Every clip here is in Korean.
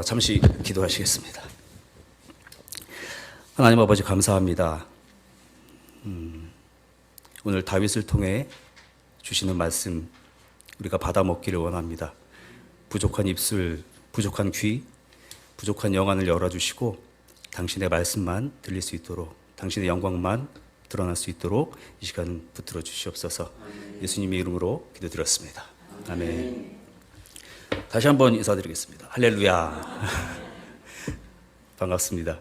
잠시 기도하시겠습니다. 하나님 아버지 감사합니다. 오늘 다윗을 통해 주시는 말씀 우리가 받아 먹기를 원합니다. 부족한 입술, 부족한 귀, 부족한 영안을 열어주시고 당신의 말씀만 들릴 수 있도록, 당신의 영광만 드러날 수 있도록 이 시간 붙들어 주시옵소서. 예수님의 이름으로 기도드렸습니다. 아멘. 다시 한번 인사드리겠습니다. 할렐루야. 반갑습니다.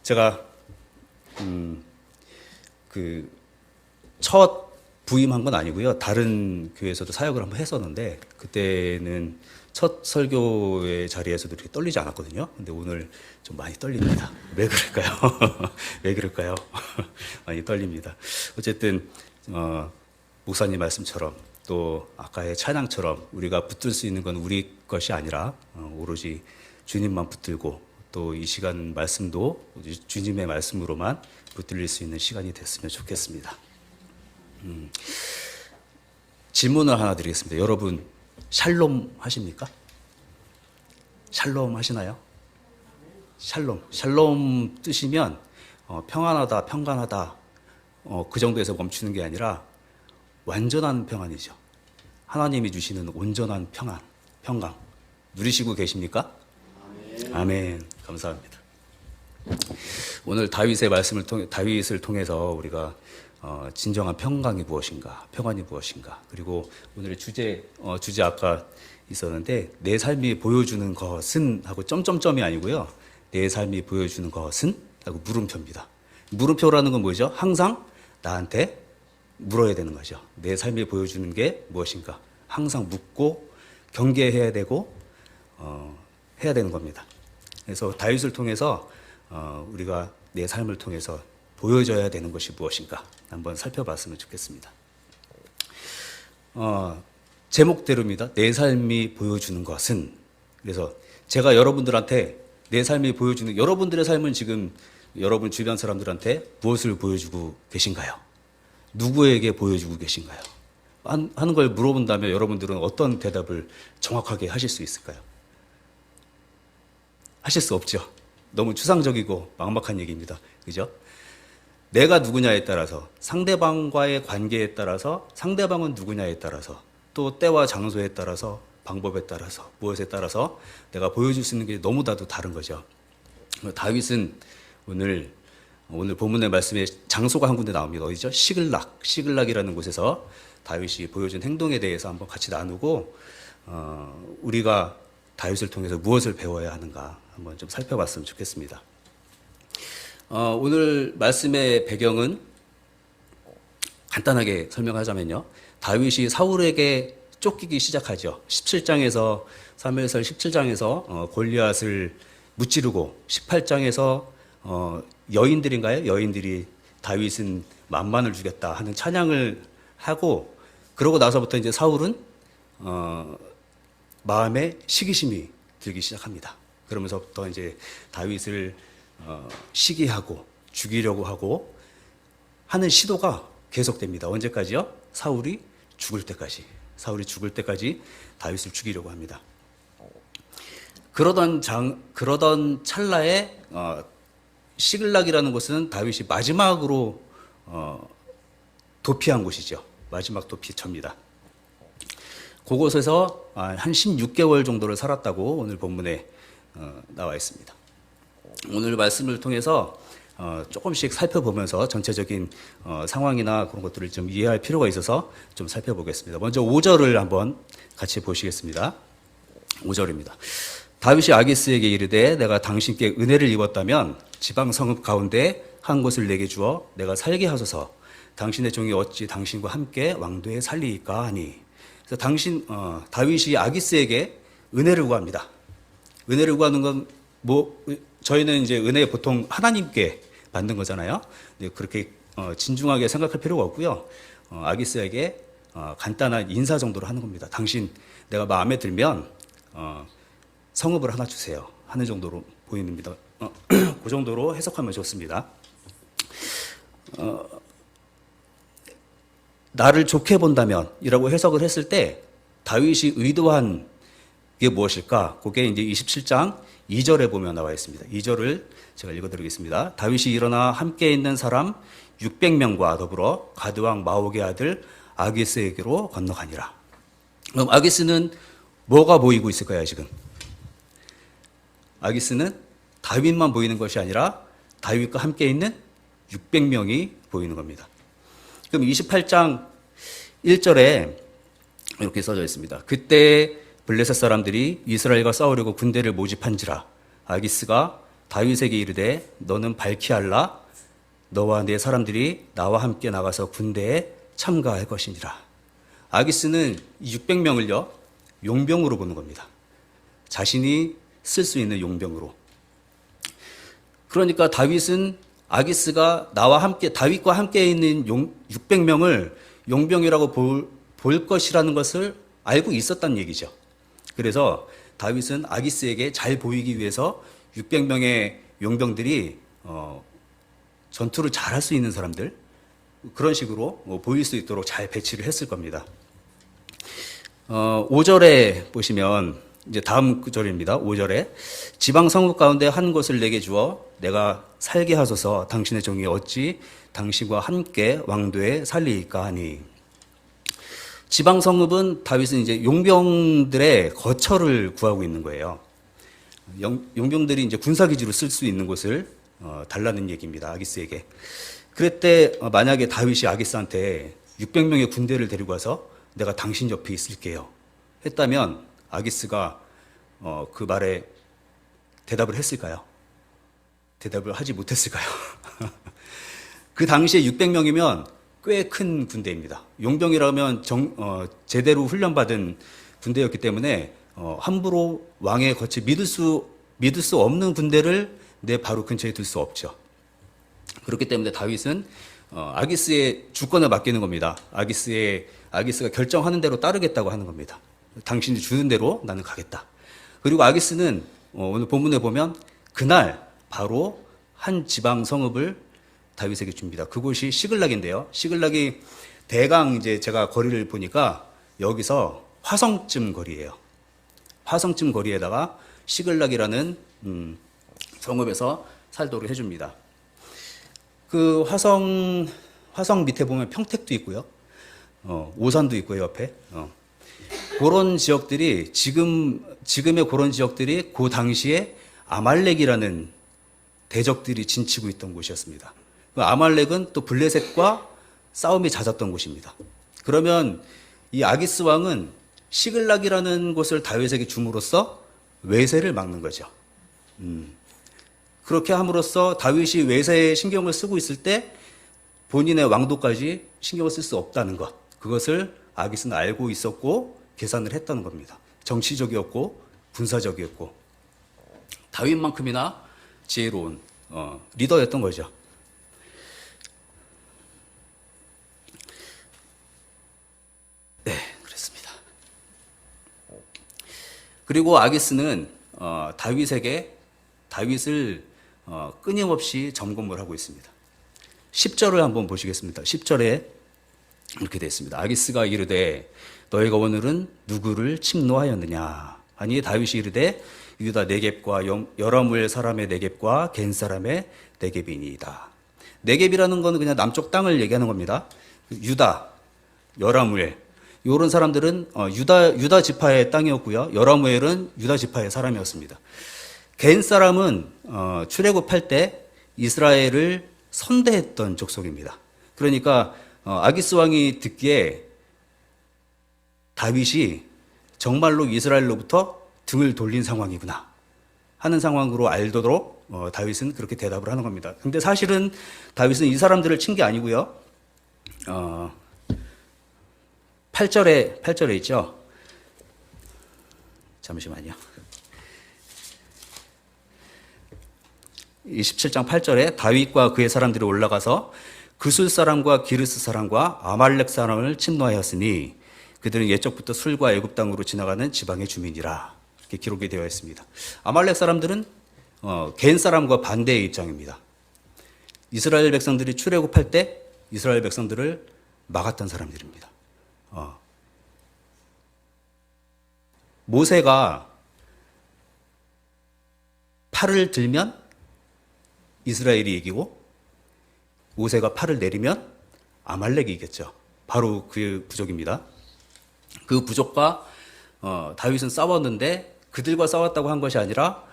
제가 첫 부임한 건 아니고요. 다른 교회에서도 사역을 한번 했었는데 그때는 첫 설교의 자리에서도 이렇게 떨리지 않았거든요. 근데 오늘 좀 많이 떨립니다. 왜 그럴까요? 왜 그럴까요? 많이 떨립니다. 어쨌든 목사님 말씀처럼 또 아까의 찬양처럼 우리가 붙들 수 있는 건 우리 것이 아니라 오로지 주님만 붙들고 또 이 시간 말씀도 주님의 말씀으로만 붙들릴 수 있는 시간이 됐으면 좋겠습니다. 질문을 하나 드리겠습니다. 여러분 샬롬 하십니까? 샬롬 하시나요? 샬롬 뜻이면 평안하다, 평강하다 그 정도에서 멈추는 게 아니라 완전한 평안이죠. 하나님이 주시는 온전한 평강 누리시고 계십니까? 아멘. 감사합니다. 오늘 다윗의 말씀을 통해 다윗을 통해서 우리가 진정한 평강이 무엇인가, 평안이 무엇인가, 그리고 오늘의 주제 아까 있었는데 내 삶이 보여주는 것은 하고 점점점이 아니고요. 내 삶이 보여주는 것은 하고 물음표입니다. 물음표라는 건 뭐죠? 항상 나한테 물어야 되는 거죠. 내 삶이 보여주는 게 무엇인가? 항상 묻고 경계해야 되고 해야 되는 겁니다. 그래서 다윗을 통해서 우리가 내 삶을 통해서 보여줘야 되는 것이 무엇인가 한번 살펴봤으면 좋겠습니다. 제목대로입니다. 내 삶이 보여주는 것은. 그래서 제가 여러분들한테 내 삶이 보여주는, 여러분들의 삶은 지금 여러분 주변 사람들한테 무엇을 보여주고 계신가요? 누구에게 보여주고 계신가요? 하는 걸 물어본다면 여러분들은 어떤 대답을 정확하게 하실 수 있을까요? 하실 수 없죠. 너무 추상적이고 막막한 얘기입니다. 그죠? 내가 누구냐에 따라서, 상대방과의 관계에 따라서, 상대방은 누구냐에 따라서, 또 때와 장소에 따라서, 방법에 따라서, 무엇에 따라서 내가 보여줄 수 있는 게 너무나도 다른 거죠. 다윗은 오늘 본문의 말씀에 장소가 한 군데 나옵니다. 어디죠? 시글락이라는 곳에서 다윗이 보여준 행동에 대해서 한번 같이 나누고 우리가 다윗을 통해서 무엇을 배워야 하는가 한번 좀 살펴봤으면 좋겠습니다. 오늘 말씀의 배경은 간단하게 설명하자면요. 다윗이 사울에게 쫓기기 시작하죠. 17장에서 사무엘상 17장에서 골리앗을 무찌르고 18장에서 여인들인가요? 여인들이 다윗은 만만을 죽였다 하는 찬양을 하고 그러고 나서부터 이제 사울은 마음에 시기심이 들기 시작합니다. 그러면서부터 이제 다윗을 시기하고 죽이려고 하고 하는 시도가 계속됩니다. 언제까지요? 사울이 죽을 때까지 다윗을 죽이려고 합니다. 그러던 찰나에 시글락이라는 곳은 다윗이 마지막으로 도피한 곳이죠. 마지막 도피처입니다. 그곳에서 한 16개월 정도를 살았다고 오늘 본문에 나와 있습니다. 오늘 말씀을 통해서 조금씩 살펴보면서 전체적인 상황이나 그런 것들을 좀 이해할 필요가 있어서 좀 살펴보겠습니다. 먼저 5절을 한번 같이 보시겠습니다. 5절입니다. 다윗이 아기스에게 이르되 내가 당신께 은혜를 입었다면 지방 성읍 가운데 한 곳을 내게 주어 내가 살게 하소서. 당신의 종이 어찌 당신과 함께 왕도에 살리이까 하니. 그래서 다윗이 아기스에게 은혜를 구합니다. 은혜를 구하는 건 저희는 이제 은혜 보통 하나님께 받는 거잖아요. 근데 그렇게 진중하게 생각할 필요가 없고요. 아기스에게 간단한 인사 정도로 하는 겁니다. 당신 내가 마음에 들면 성읍을 하나 주세요 하는 정도로 보입니다. 그 정도로 해석하면 좋습니다. 나를 좋게 본다면 이라고 해석을 했을 때 다윗이 의도한 그게 무엇일까? 그게 이제 27장 2절에 보면 나와 있습니다. 2절을 제가 읽어드리겠습니다. 다윗이 일어나 함께 있는 사람 600명과 더불어 가드왕 마옥의 아들 아기스에게로 건너가니라. 그럼 아기스는 뭐가 보이고 있을까요, 지금? 아기스는 다윗만 보이는 것이 아니라 다윗과 함께 있는 600명이 보이는 겁니다. 그럼 28장 1절에 이렇게 써져 있습니다. 그때 블레셋 사람들이 이스라엘과 싸우려고 군대를 모집한지라 아기스가 다윗에게 이르되 너는 발키알라 너와 내 사람들이 나와 함께 나가서 군대에 참가할 것이니라. 아기스는 600명을요 용병으로 보는 겁니다. 자신이 쓸 수 있는 용병으로. 그러니까 다윗은 아기스가 다윗과 함께 있는 600명을 용병이라고 볼 것이라는 것을 알고 있었다는 얘기죠. 그래서 다윗은 아기스에게 잘 보이기 위해서 600명의 용병들이 전투를 잘할 수 있는 사람들, 그런 식으로 보일 수 있도록 잘 배치를 했을 겁니다. 5절에 보시면 이제 다음 절입니다. 5절에 지방 성읍 가운데 한 곳을 내게 주어 내가 살게 하소서. 당신의 종이 어찌 당신과 함께 왕도에 살리이까 하니. 지방 성읍은 다윗은 이제 용병들의 거처를 구하고 있는 거예요. 용병들이 이제 군사기지로 쓸 수 있는 곳을 달라는 얘기입니다. 아기스에게. 그랬대 만약에 다윗이 아기스한테 600명의 군대를 데리고 와서 내가 당신 옆에 있을게요 했다면 아기스가 그 말에 대답을 했을까요? 대답을 하지 못했을까요? 그 당시에 600명이면 꽤 큰 군대입니다. 용병이라면 제대로 훈련받은 군대였기 때문에 함부로 왕의 거치 믿을 수 없는 군대를 내 바로 근처에 둘 수 없죠. 그렇기 때문에 다윗은 아기스의 주권을 맡기는 겁니다. 아기스가 결정하는 대로 따르겠다고 하는 겁니다. 당신이 주는 대로 나는 가겠다. 그리고 아기스는 오늘 본문에 보면 그날 바로 한 지방 성읍을 다윗에게 줍니다. 그곳이 시글락인데요. 시글락이 대강 이제 제가 거리를 보니까 여기서 화성쯤 거리예요. 화성쯤 거리에다가 시글락이라는 성읍에서 살도록 해줍니다. 그 화성 밑에 보면 평택도 있고요. 오산도 있고요, 옆에. 그런 지역들이 지금의 그런 지역들이 그 당시에 아말렉이라는 대적들이 진치고 있던 곳이었습니다. 그 아말렉은 또 블레셋과 싸움이 잦았던 곳입니다. 그러면 이 아기스 왕은 시글락이라는 곳을 다윗에게 줌으로써 외세를 막는 거죠. 그렇게 함으로써 다윗이 외세에 신경을 쓰고 있을 때 본인의 왕도까지 신경을 쓸 수 없다는 것, 그것을 아기스는 알고 있었고 계산을 했다는 겁니다. 정치적이었고 군사적이었고 다윗만큼이나 지혜로운 리더였던 거죠. 네, 그렇습니다. 그리고 아기스는 다윗을 끊임없이 점검을 하고 있습니다. 10절을 한번 보시겠습니다. 10절에 이렇게 되어 있습니다. 아기스가 이르되 너희가 오늘은 누구를 침노하였느냐 하니 다윗이 이르되 유다 네겝과 여라무엘 사람의 네겝과 겐 사람의 네겝이니이다. 네겝이라는 건 그냥 남쪽 땅을 얘기하는 겁니다. 유다, 여라무엘 이런 사람들은 유다 지파의 땅이었고요. 여라무엘은 유다 지파의 사람이었습니다. 겐 사람은 출애굽할 때 이스라엘을 선대했던 족속입니다. 그러니까 아기스 왕이 듣기에 다윗이 정말로 이스라엘로부터 등을 돌린 상황이구나 하는 상황으로 알도록 다윗은 그렇게 대답을 하는 겁니다. 근데 사실은 다윗은 이 사람들을 친 게 아니고요. 8절에 있죠. 잠시만요. 27장 8절에 다윗과 그의 사람들이 올라가서 그술 사람과 기르스 사람과 아말렉 사람을 침노하였으니 그들은 옛적부터 술과 애굽 땅으로 지나가는 지방의 주민이라. 이렇게 기록이 되어 있습니다. 아말렉 사람들은 겐 사람과 반대의 입장입니다. 이스라엘 백성들이 출애굽할 때 이스라엘 백성들을 막았던 사람들입니다. 모세가 팔을 들면 이스라엘이 이기고 모세가 팔을 내리면 아말렉이 이겼죠. 바로 그 부족입니다. 그 부족과 다윗은 싸웠는데 그들과 싸웠다고 한 것이 아니라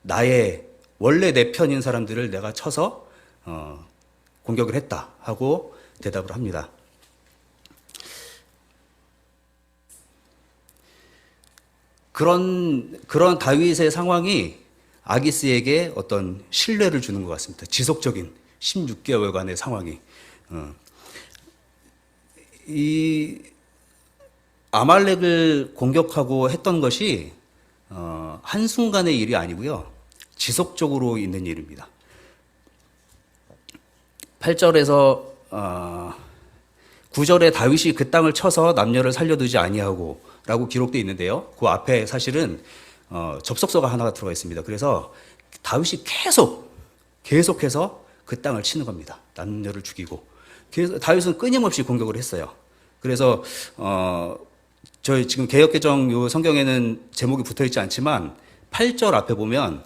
나의 원래 내 편인 사람들을 내가 쳐서 공격을 했다 하고 대답을 합니다. 그런 다윗의 상황이 아기스에게 어떤 신뢰를 주는 것 같습니다. 지속적인 16개월간의 상황이. 이 아말렉을 공격하고 했던 것이 한순간의 일이 아니고요. 지속적으로 있는 일입니다. 8절에서 9절에 다윗이 그 땅을 쳐서 남녀를 살려두지 아니하고 라고 기록되어 있는데요. 그 앞에 사실은 접속사가 하나가 들어가 있습니다. 그래서 다윗이 계속해서 그 땅을 치는 겁니다. 남녀를 죽이고. 그래서 다윗은 끊임없이 공격을 했어요. 그래서 저희 지금 개역개정 요 성경에는 제목이 붙어 있지 않지만 8절 앞에 보면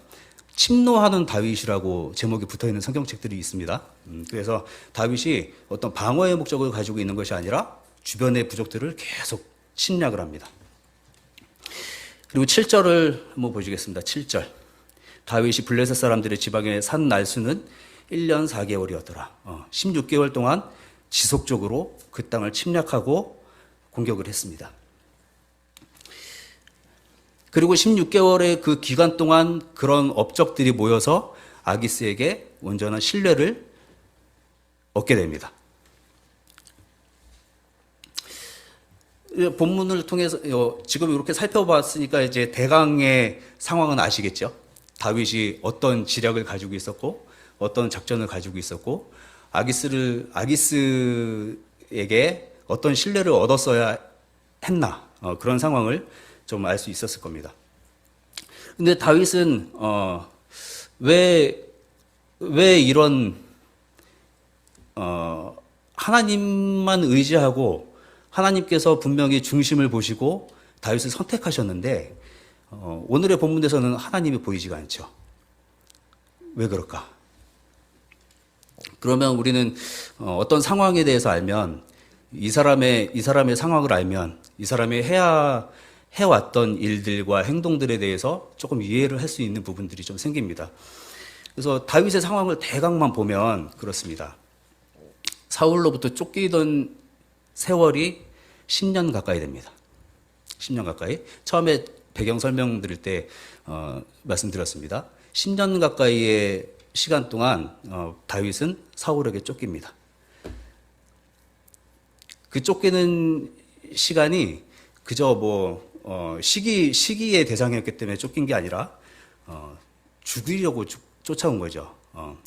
침노하는 다윗이라고 제목이 붙어 있는 성경책들이 있습니다. 그래서 다윗이 어떤 방어의 목적을 가지고 있는 것이 아니라 주변의 부족들을 계속 침략을 합니다. 그리고 7절을 한번 보시겠습니다. 7절. 다윗이 블레셋 사람들의 지방에 산 날수는 1년 4개월이었더라. 16개월 동안 지속적으로 그 땅을 침략하고 공격을 했습니다. 그리고 16개월의 그 기간 동안 그런 업적들이 모여서 아기스에게 온전한 신뢰를 얻게 됩니다. 본문을 통해서 지금 이렇게 살펴봤으니까 이제 대강의 상황은 아시겠죠? 다윗이 어떤 지략을 가지고 있었고 어떤 작전을 가지고 있었고 아기스에게 어떤 신뢰를 얻었어야 했나 그런 상황을 좀 알 수 있었을 겁니다. 근데 다윗은 왜 이런 하나님만 의지하고 하나님께서 분명히 중심을 보시고 다윗을 선택하셨는데 오늘의 본문에서는 하나님이 보이지가 않죠. 왜 그럴까? 그러면 우리는 어떤 상황에 대해서 알면 이 사람의 상황을 알면 이 사람이 해왔던 일들과 행동들에 대해서 조금 이해를 할 수 있는 부분들이 좀 생깁니다. 그래서 다윗의 상황을 대강만 보면 그렇습니다. 사울로부터 쫓기던 세월이 10년 가까이 됩니다. 10년 가까이. 처음에 배경 설명드릴 때 말씀드렸습니다. 10년 가까이의 시간 동안 다윗은 사울에게 쫓깁니다. 그 쫓기는 시간이 그저 시기의 대상이었기 때문에 쫓긴 게 아니라 죽이려고 쫓아온 거죠.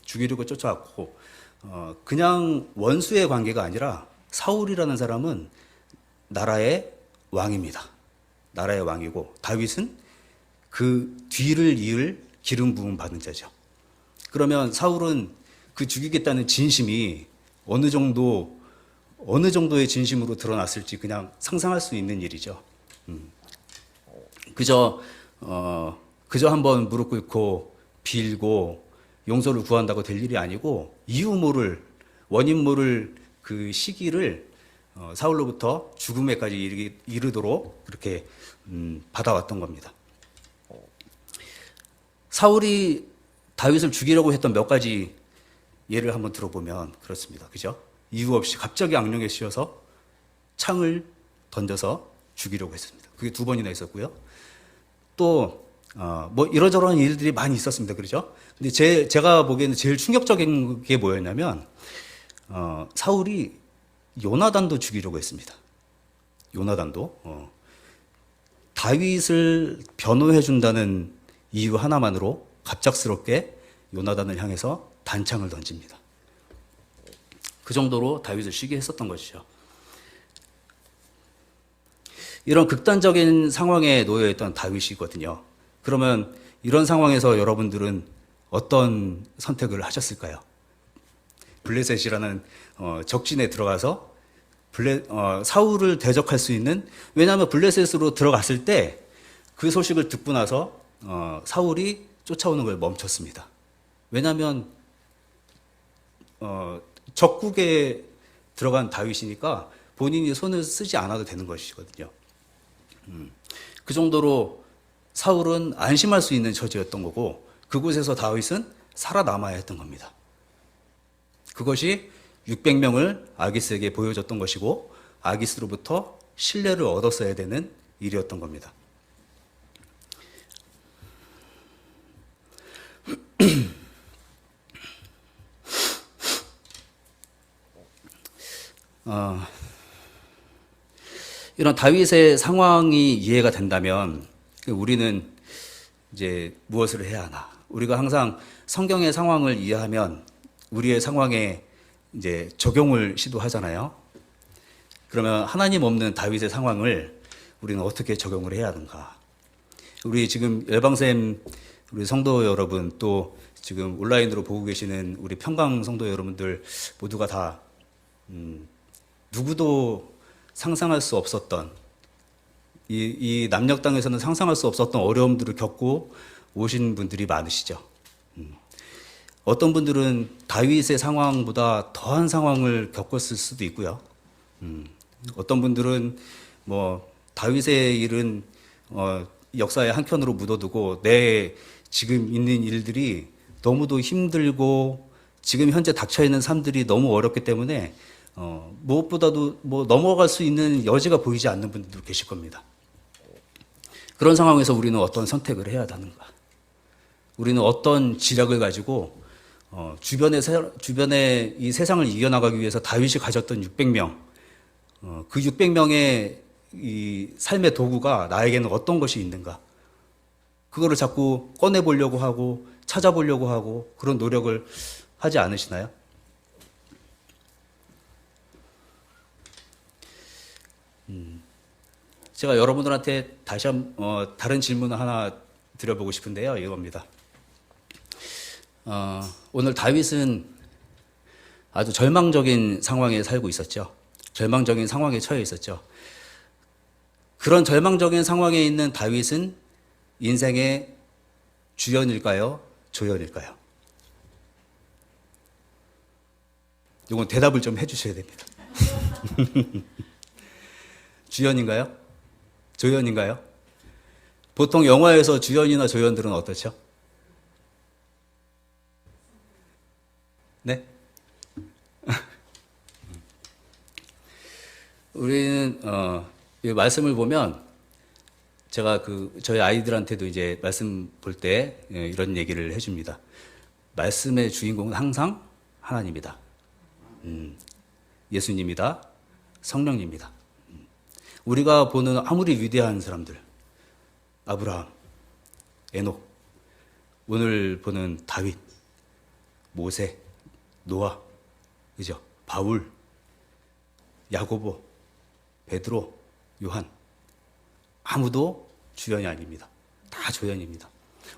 죽이려고 쫓아왔고 그냥 원수의 관계가 아니라 사울이라는 사람은 나라의 왕입니다. 나라의 왕이고 다윗은 그 뒤를 이을 기름 부음 받은 자죠. 그러면 사울은 그 죽이겠다는 진심이 어느 정도의 진심으로 드러났을지 그냥 상상할 수 있는 일이죠. 그저 한번 무릎 꿇고 빌고 용서를 구한다고 될 일이 아니고 원인 모를 그 시기를 사울로부터 죽음에까지 이르도록 그렇게 받아왔던 겁니다. 사울이 다윗을 죽이려고 했던 몇 가지 예를 한번 들어보면 그렇습니다. 그죠? 이유 없이 갑자기 악령에 씌어서 창을 던져서 죽이려고 했습니다. 그게 2번이나 있었고요. 또 이러저러한 일들이 많이 있었습니다. 그렇죠? 근데 제가 보기에는 제일 충격적인 게 뭐였냐면 사울이 요나단도 죽이려고 했습니다. 요나단도 다윗을 변호해 준다는 이유 하나만으로 갑작스럽게 요나단을 향해서 단창을 던집니다. 그 정도로 다윗을 시기했었던 것이죠. 이런 극단적인 상황에 놓여 있던 다윗이거든요. 그러면 이런 상황에서 여러분들은 어떤 선택을 하셨을까요? 블레셋이라는 적진에 들어가서 사울을 대적할 수 있는, 왜냐하면 블레셋으로 들어갔을 때 그 소식을 듣고 나서 사울이 쫓아오는 걸 멈췄습니다. 왜냐하면 적국에 들어간 다윗이니까 본인이 손을 쓰지 않아도 되는 것이거든요. 그 정도로 사울은 안심할 수 있는 처지였던 거고, 그곳에서 다윗은 살아남아야 했던 겁니다. 그것이 600명을 아기스에게 보여줬던 것이고, 아기스로부터 신뢰를 얻었어야 되는 일이었던 겁니다. 이런 다윗의 상황이 이해가 된다면 우리는 이제 무엇을 해야 하나? 우리가 항상 성경의 상황을 이해하면 우리의 상황에 이제 적용을 시도하잖아요. 그러면 하나님 없는 다윗의 상황을 우리는 어떻게 적용을 해야 하는가? 우리 지금 열방샘 우리 성도 여러분, 또 지금 온라인으로 보고 계시는 우리 평강 성도 여러분들 모두가 다 누구도 상상할 수 없었던, 이 남녘 땅에서는 상상할 수 없었던 어려움들을 겪고 오신 분들이 많으시죠. 어떤 분들은 다윗의 상황보다 더한 상황을 겪었을 수도 있고요. 어떤 분들은 뭐 다윗의 일은 역사의 한켠으로 묻어두고 내 지금 있는 일들이 너무도 힘들고 지금 현재 닥쳐있는 삶들이 너무 어렵기 때문에 무엇보다도 뭐 넘어갈 수 있는 여지가 보이지 않는 분들도 계실 겁니다. 그런 상황에서 우리는 어떤 선택을 해야 하는가? 우리는 어떤 지략을 가지고 주변에 이 세상을 이겨나가기 위해서 다윗이 가졌던 600명, 그 600명의 이 삶의 도구가 나에게는 어떤 것이 있는가? 그거를 자꾸 꺼내보려고 하고 찾아보려고 하고 그런 노력을 하지 않으시나요? 제가 여러분들한테 다시 다른 질문을 하나 드려보고 싶은데요. 이겁니다. 오늘 다윗은 아주 절망적인 상황에 살고 있었죠. 절망적인 상황에 처해 있었죠. 그런 절망적인 상황에 있는 다윗은 인생의 주연일까요? 조연일까요? 이건 대답을 좀 해주셔야 됩니다. 주연인가요? 조연인가요? 보통 영화에서 주연이나 조연들은 어떻죠? 네? 우리는 이 말씀을 보면 제가 저희 아이들한테도 이제 말씀 볼 때 이런 얘기를 해줍니다. 말씀의 주인공은 항상 하나님이다. 예수님이다. 성령님이다. 우리가 보는 아무리 위대한 사람들, 아브라함, 에녹, 오늘 보는 다윗, 모세, 노아, 그죠? 바울, 야고보, 베드로, 요한, 아무도 주연이 아닙니다. 다 조연입니다.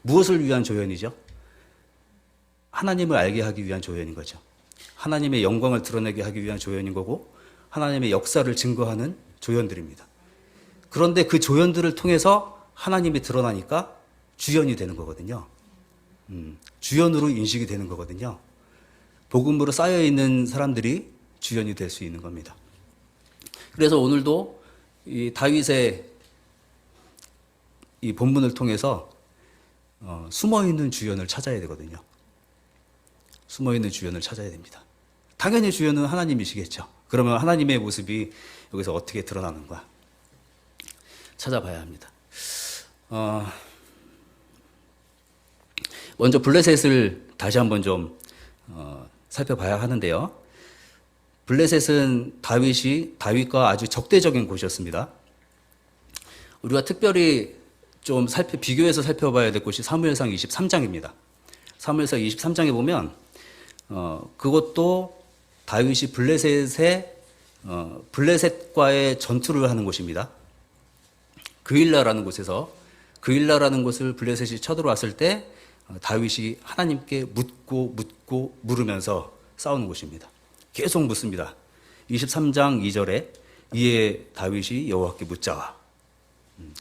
무엇을 위한 조연이죠? 하나님을 알게 하기 위한 조연인 거죠. 하나님의 영광을 드러내게 하기 위한 조연인 거고, 하나님의 역사를 증거하는 조연들입니다. 그런데 그 조연들을 통해서 하나님이 드러나니까 주연이 되는 거거든요. 주연으로 인식이 되는 거거든요. 복음으로 쌓여있는 사람들이 주연이 될 수 있는 겁니다. 그래서 오늘도 이 다윗의 이 본문을 통해서 숨어있는 주연을 찾아야 되거든요. 숨어있는 주연을 찾아야 됩니다. 당연히 주연은 하나님이시겠죠. 그러면 하나님의 모습이 여기서 어떻게 드러나는가 찾아봐야 합니다. 먼저 블레셋을 다시 한번 좀 살펴봐야 하는데요. 블레셋은 다윗과 아주 적대적인 곳이었습니다. 우리가 특별히 좀 비교해서 살펴봐야 될 곳이 사무엘상 23장입니다. 사무엘상 23장에 보면 그것도 다윗이 블레셋과의 전투를 하는 곳입니다. 그일라라는 곳에서, 그일라라는 곳을 블레셋이 쳐들어왔을 때 다윗이 하나님께 묻고 물으면서 싸우는 곳입니다. 계속 묻습니다. 23장 2절에 이에 다윗이 여호와께 묻자와.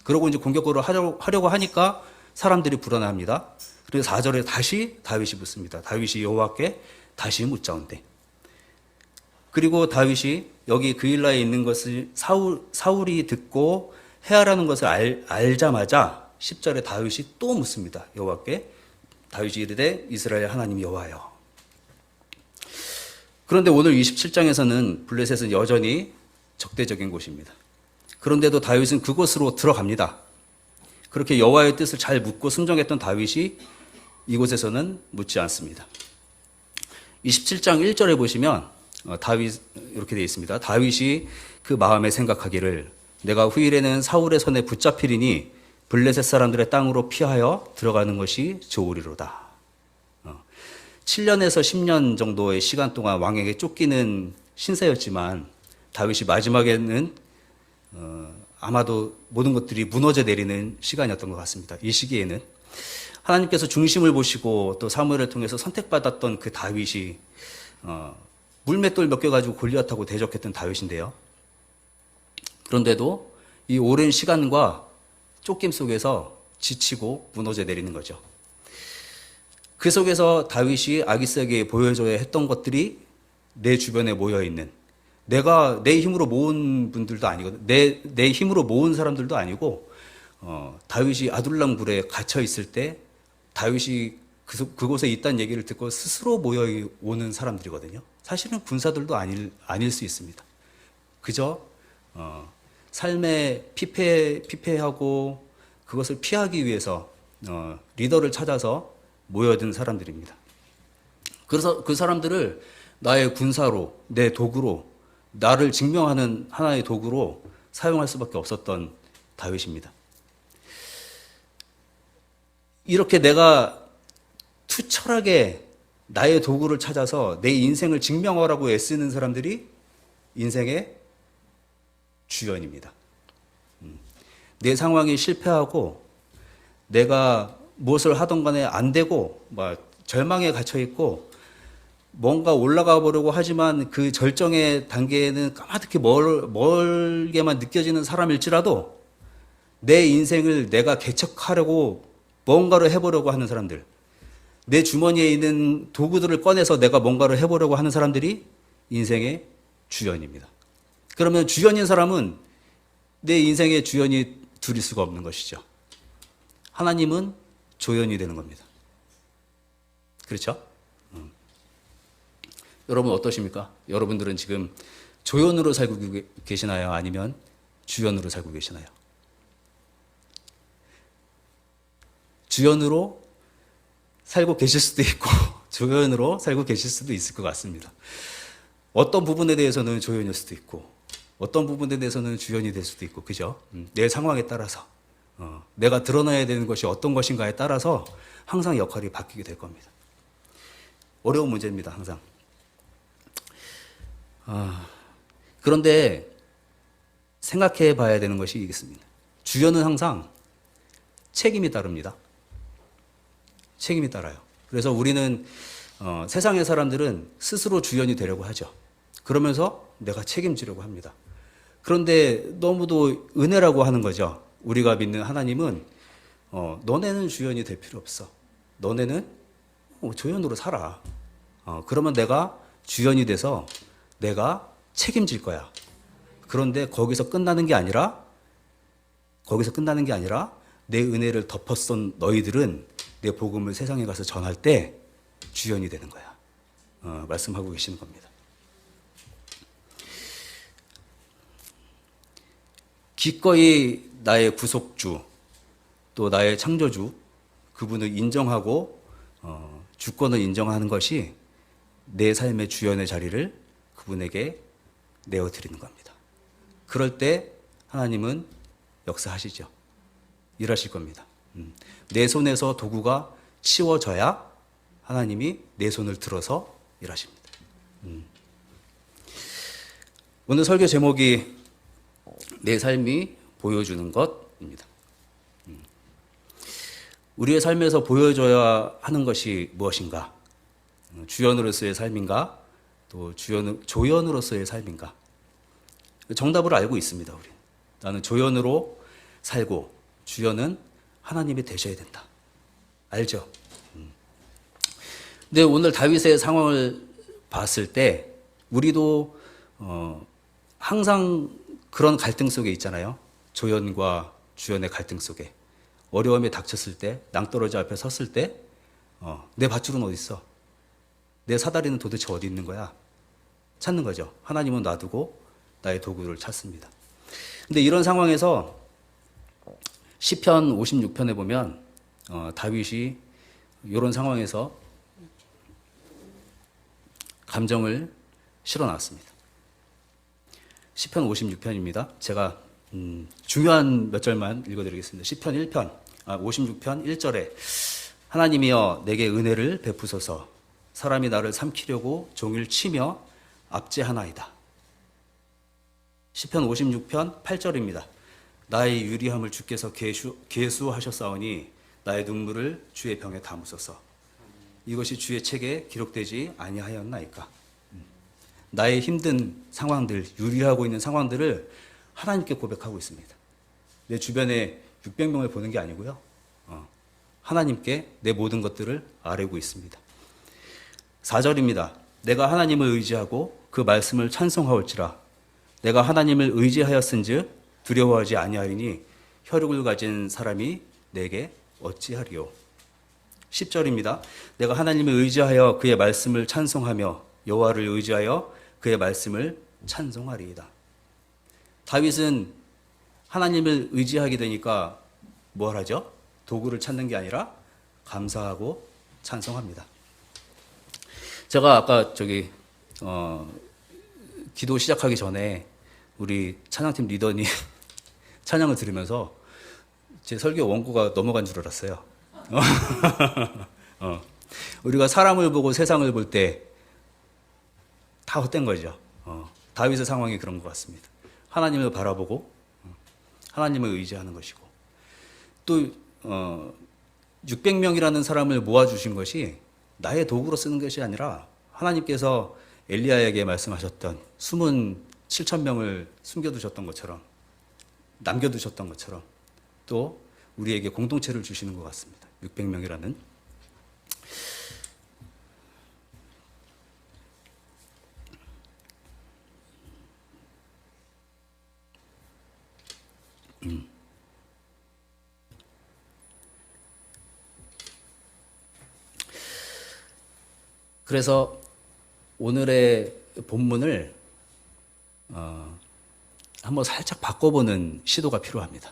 그러고 이제 공격으로 하려고 하니까 사람들이 불안해합니다. 그래서 4절에 다시 다윗이 묻습니다. 다윗이 여호와께 다시 묻자온대. 그리고 다윗이 여기 그일라에 있는 것을 사울이 듣고 해하라는 것을 알자마자 10절에 다윗이 또 묻습니다. 여호와께. 다윗이 이르되 이스라엘 하나님 여호와여. 그런데 오늘 27장에서는 블레셋은 여전히 적대적인 곳입니다. 그런데도 다윗은 그곳으로 들어갑니다. 그렇게 여호와의 뜻을 잘 묻고 순종했던 다윗이 이곳에서는 묻지 않습니다. 27장 1절에 보시면 다윗 이렇게 되어 있습니다. 다윗이 그 마음에 생각하기를 내가 후일에는 사울의 손에 붙잡히리니 블레셋 사람들의 땅으로 피하여 들어가는 것이 좋으리로다. 7년에서 10년 정도의 시간 동안 왕에게 쫓기는 신세였지만 다윗이 마지막에는 아마도 모든 것들이 무너져 내리는 시간이었던 것 같습니다. 이 시기에는 하나님께서 중심을 보시고 또 사무엘을 통해서 선택받았던 그 다윗이 물맷돌 몇 개 가지고 골리앗하고 대적했던 다윗인데요. 그런데도 이 오랜 시간과 쫓김 속에서 지치고 무너져 내리는 거죠. 그 속에서 다윗이 아기스에게 보여줘야 했던 것들이 내 주변에 모여 있는, 내가 내 힘으로 모은 분들도 아니거든. 내 힘으로 모은 사람들도 아니고 다윗이 아둘람 굴에 갇혀 있을 때 다윗이 그곳에 있다는 얘기를 듣고 스스로 모여 오는 사람들이거든요. 사실은 군사들도 아닐 수 있습니다. 그저 삶의 피폐하고 그것을 피하기 위해서 리더를 찾아서 모여든 사람들입니다. 그래서 그 사람들을 나의 군사로, 내 도구로, 나를 증명하는 하나의 도구로 사용할 수밖에 없었던 다윗입니다. 이렇게 내가 투철하게 나의 도구를 찾아서 내 인생을 증명하라고 애쓰는 사람들이 인생의 주연입니다. 내 상황이 실패하고 내가 무엇을 하던 간에 안 되고 절망에 갇혀 있고 뭔가 올라가 보려고 하지만 그 절정의 단계에는 까마득히 멀게만 느껴지는 사람일지라도 내 인생을 내가 개척하려고 뭔가를 해보려고 하는 사람들, 내 주머니에 있는 도구들을 꺼내서 내가 뭔가를 해보려고 하는 사람들이 인생의 주연입니다. 그러면 주연인 사람은 내 인생의 주연이 둘일 수가 없는 것이죠. 하나님은 조연이 되는 겁니다. 그렇죠? 여러분 어떠십니까? 여러분들은 지금 조연으로 살고 계시나요? 아니면 주연으로 살고 계시나요? 주연으로 살고 계실 수도 있고 조연으로 살고 계실 수도 있을 것 같습니다. 어떤 부분에 대해서는 조연일 수도 있고 어떤 부분에 대해서는 주연이 될 수도 있고, 그죠? 내 상황에 따라서 내가 드러나야 되는 것이 어떤 것인가에 따라서 항상 역할이 바뀌게 될 겁니다. 어려운 문제입니다, 항상. 그런데 생각해 봐야 되는 것이 있습니다. 주연은 항상 책임이 따릅니다. 책임이 따라요. 그래서 우리는 세상의 사람들은 스스로 주연이 되려고 하죠. 그러면서 내가 책임지려고 합니다. 그런데 너무도 은혜라고 하는 거죠. 우리가 믿는 하나님은 너네는 주연이 될 필요 없어. 너네는 조연으로 살아. 그러면 내가 주연이 돼서 내가 책임질 거야. 그런데 거기서 끝나는 게 아니라 내 은혜를 덮었던 너희들은 내 복음을 세상에 가서 전할 때 주연이 되는 거야. 말씀하고 계시는 겁니다. 기꺼이 나의 구속주, 또 나의 창조주, 그분을 인정하고 주권을 인정하는 것이 내 삶의 주연의 자리를 그분에게 내어드리는 겁니다. 그럴 때 하나님은 역사하시죠. 일하실 겁니다. 내 손에서 도구가 치워져야 하나님이 내 손을 들어서 일하십니다. 오늘 설교 제목이 내 삶이 보여주는 것입니다. 우리의 삶에서 보여줘야 하는 것이 무엇인가? 주연으로서의 삶인가? 또 조연으로서의 삶인가? 정답을 알고 있습니다. 우리 나는 조연으로 살고 주연은 하나님이 되셔야 된다. 알죠? 근데 오늘 다윗의 상황을 봤을 때 우리도 항상 그런 갈등 속에 있잖아요. 조연과 주연의 갈등 속에 어려움에 닥쳤을 때, 낭떠러지 앞에 섰을 때, 내 밧줄은 어디 있어? 내 사다리는 도대체 어디 있는 거야? 찾는 거죠. 하나님은 놔두고 나의 도구를 찾습니다. 근데 이런 상황에서 시편 56편에 보면 다윗이 이런 상황에서 감정을 실어놨습니다. 시편 56편입니다. 제가 중요한 몇 절만 읽어드리겠습니다. 시편 56편 1절에 하나님이여 내게 은혜를 베푸소서 사람이 나를 삼키려고 종일 치며 압제하나이다. 시편 56편 8절입니다. 나의 유리함을 주께서 계수하셨사오니 나의 눈물을 주의 병에 담으소서. 이것이 주의 책에 기록되지 아니하였나이까. 나의 힘든 상황들, 유리하고 있는 상황들을 하나님께 고백하고 있습니다. 내 주변에 600명을 보는 게 아니고요. 하나님께 내 모든 것들을 아뢰고 있습니다. 4절입니다. 내가 하나님을 의지하고 그 말씀을 찬송하올지라. 내가 하나님을 의지하였은즉 두려워하지 아니하리니 혈육을 가진 사람이 내게 어찌하리요. 10절입니다. 내가 하나님을 의지하여 그의 말씀을 찬송하며 여호와를 의지하여 그의 말씀을 찬송하리이다. 다윗은 하나님을 의지하게 되니까 뭘 하죠? 도구를 찾는 게 아니라 감사하고 찬송합니다. 제가 아까 기도 시작하기 전에 우리 찬양팀 리더님 찬양을 들으면서 제 설교 원고가 넘어간 줄 알았어요. 우리가 사람을 보고 세상을 볼 때 다 헛된 거죠. 다윗의 상황이 그런 것 같습니다. 하나님을 바라보고 하나님을 의지하는 것이고 또 600명이라는 사람을 모아주신 것이 나의 도구로 쓰는 것이 아니라 하나님께서 엘리야에게 말씀하셨던 숨은 7,000명을 숨겨두셨던 것처럼 남겨두셨던 것처럼 또 우리에게 공동체를 주시는 것 같습니다. 600명이라는 그래서 오늘의 본문을 한번 살짝 바꿔보는 시도가 필요합니다.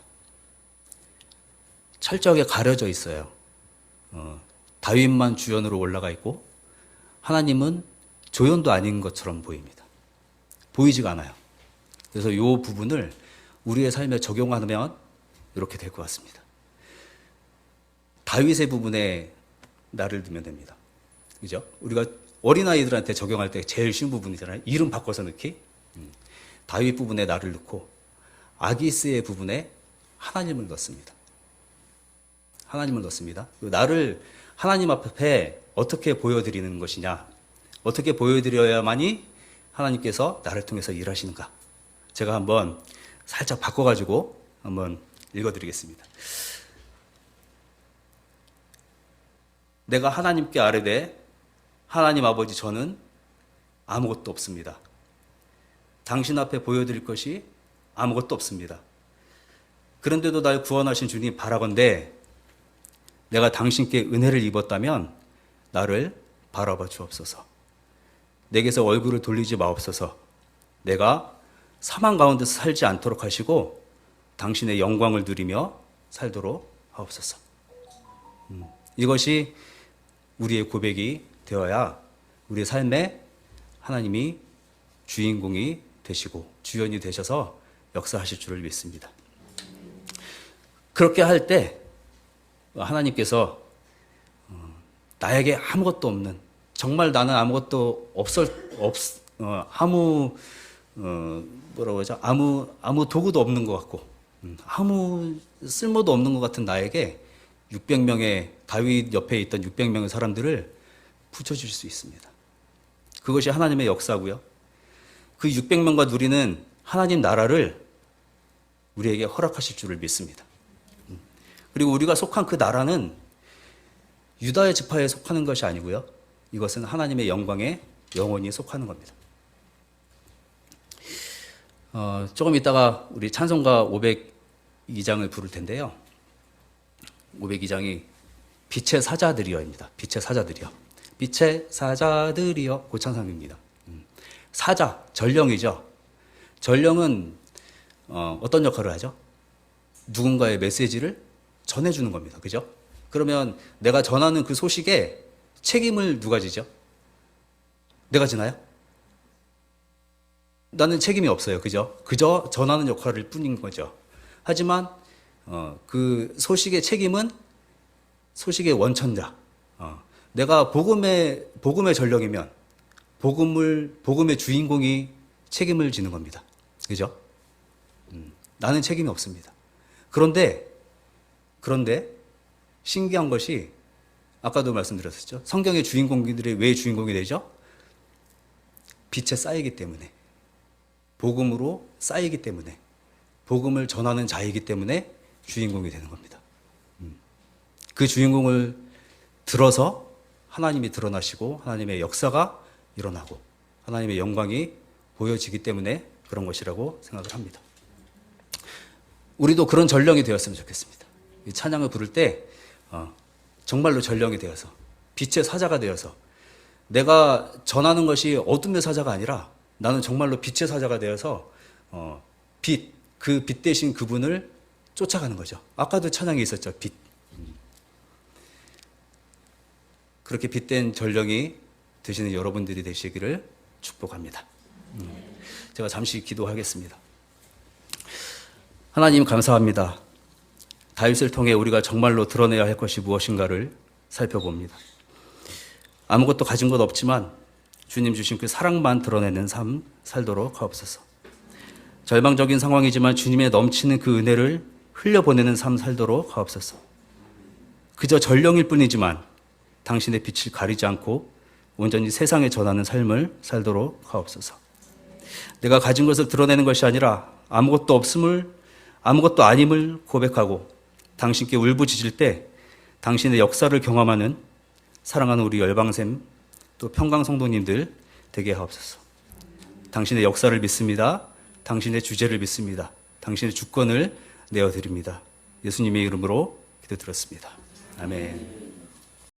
철저하게 가려져 있어요. 다윗만 주연으로 올라가 있고 하나님은 조연도 아닌 것처럼 보입니다. 보이지가 않아요. 그래서 이 부분을 우리의 삶에 적용하면 이렇게 될 것 같습니다. 다윗의 부분에 나를 두면 됩니다. 그죠? 우리가 어린아이들한테 적용할 때 제일 쉬운 부분이잖아요. 이름 바꿔서 넣기. 다윗 부분에 나를 넣고 아기스의 부분에 하나님을 넣습니다. 하나님을 넣습니다. 나를 하나님 앞에 어떻게 보여드리는 것이냐, 어떻게 보여드려야만이 하나님께서 나를 통해서 일하시는가. 제가 한번 살짝 바꿔가지고 한번 읽어드리겠습니다. 내가 하나님께 아뢰되 하나님 아버지 저는 아무것도 없습니다. 당신 앞에 보여드릴 것이 아무것도 없습니다. 그런데도 날 구원하신 주님 바라건대 내가 당신께 은혜를 입었다면 나를 바라봐 주옵소서. 내게서 얼굴을 돌리지 마옵소서. 내가 사망 가운데서 살지 않도록 하시고 당신의 영광을 누리며 살도록 하옵소서. 이것이 우리의 고백이 되어야 우리의 삶에 하나님이 주인공이 되시고 주연이 되셔서 역사하실 줄을 믿습니다. 그렇게 할 때 하나님께서 나에게 아무것도 없는, 정말 나는 아무것도 아무 도구도 없는 것 같고 아무 쓸모도 없는 것 같은 나에게 600명의 다윗 옆에 있던 600명의 사람들을 붙여줄 수 있습니다. 그것이 하나님의 역사고요. 그 600명과 누리는 하나님 나라를 우리에게 허락하실 줄을 믿습니다. 그리고 우리가 속한 그 나라는 유다의 지파에 속하는 것이 아니고요. 이것은 하나님의 영광에 영원히 속하는 겁니다. 조금 있다가 우리 찬송가 502장을 부를 텐데요. 502장이 빛의 사자들이여입니다. 빛의 사자들이여. 빛의 사자들이여. 그 찬송입니다. 사자, 전령이죠. 전령은 어떤 역할을 하죠? 누군가의 메시지를 전해주는 겁니다. 그죠? 그러면 내가 전하는 그 소식에 책임을 누가 지죠? 내가 지나요? 나는 책임이 없어요. 그죠? 그저 전하는 역할일 뿐인 거죠. 하지만 그 소식의 책임은 소식의 원천자. 내가 복음의 전령이면 복음의 주인공이 책임을 지는 겁니다. 그죠? 나는 책임이 없습니다. 그런데 신기한 것이 아까도 말씀드렸었죠. 성경의 주인공들이 왜 주인공이 되죠? 빛에 쌓이기 때문에, 복음으로 쌓이기 때문에, 복음을 전하는 자이기 때문에 주인공이 되는 겁니다. 그 주인공을 들어서 하나님이 드러나시고 하나님의 역사가 일어나고 하나님의 영광이 보여지기 때문에 그런 것이라고 생각을 합니다. 우리도 그런 전령이 되었으면 좋겠습니다. 이 찬양을 부를 때 정말로 전령이 되어서 빛의 사자가 되어서 내가 전하는 것이 어둠의 사자가 아니라 나는 정말로 빛의 사자가 되어서 그 빛 대신 그분을 쫓아가는 거죠. 아까도 찬양이 있었죠. 빛. 그렇게 빛된 전령이 되시는 여러분들이 되시기를 축복합니다. 제가 잠시 기도하겠습니다. 하나님 감사합니다. 다윗을 통해 우리가 정말로 드러내야 할 것이 무엇인가를 살펴봅니다. 아무것도 가진 것 없지만 주님 주신 그 사랑만 드러내는 삶 살도록 하옵소서. 절망적인 상황이지만 주님의 넘치는 그 은혜를 흘려보내는 삶 살도록 하옵소서. 그저 전령일 뿐이지만 당신의 빛을 가리지 않고 온전히 세상에 전하는 삶을 살도록 하옵소서. 내가 가진 것을 드러내는 것이 아니라 아무것도 아님을 고백하고 당신께 울부짖을 때 당신의 역사를 경험하는 사랑하는 우리 열방샘 또 평강 성도님들 되게 하옵소서. 당신의 역사를 믿습니다. 당신의 주제를 믿습니다. 당신의 주권을 내어드립니다. 예수님의 이름으로 기도드렸습니다. 아멘.